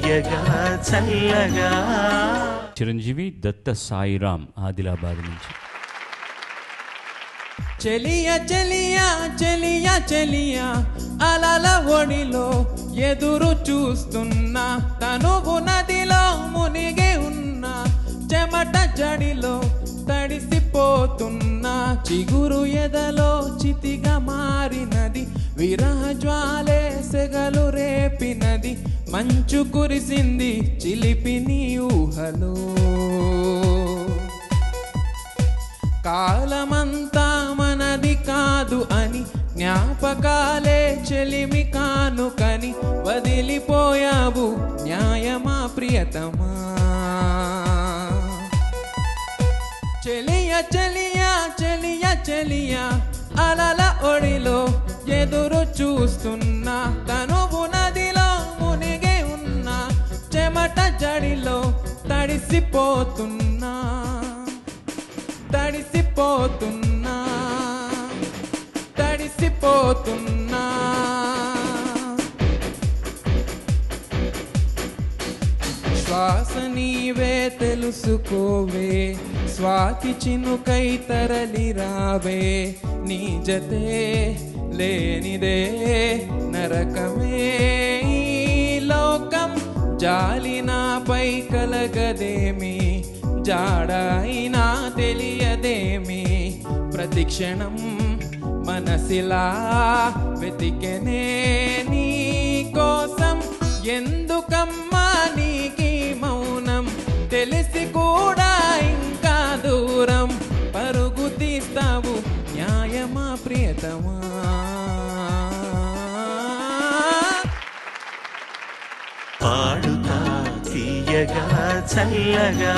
తీయగా చల్లగా. చిరంజీవి దత్త సాయిరామ్ ఆదిలాబాద్ నుంచి. చెలియా చెలియా చెలియా చెలియా అలల ఒడిలో ఎదురు చూస్తున్నా, తనువు నదిలో మునిగి ఉన్నా, చెమట జడిలో తడిసిపోతున్నా, చిగురు ఎదలో చితిగా మారినది, విరహ జ్వాలే సెగలు రేపినది, మంచు కురిసింది చిలిపి నీ ఊహలో, కాలమంతా మనది కాదు అని జ్ఞాపకాలే చెలిమి కానుకని వదిలిపోయావు న్యాయమా ప్రియతమా. చెలియా చెలియా చెలియా చెలియా అలల ఒడిలో ఎదురు చూస్తున్నా, తనువు నదిలో మునిగి ఉన్నా, చెమట జడిలో తడిసిపోతున్నా, తడిసిపోతున్నా, తడిసిపోతున్నా. శ్వాస నీవే తెలుసుకోవే, స్వాతి చినుకై తరలి రావే, నీ జతే లేనిదే నరకమే ఈ లోకం, జాలి నాపై కలగదేమి, జాడైనా తెలియదేమి, ప్రతిక్షణం మనసిలా వెతికెనే నీ కోసం, ఎందుకమ్మా నీకీ మౌనం, తెలిసి కూడా ఇంకా దూరం, పరుగు తీస్తావు న్యాయమా ప్రియతమా. పాడుతా తీయగా చల్లగా.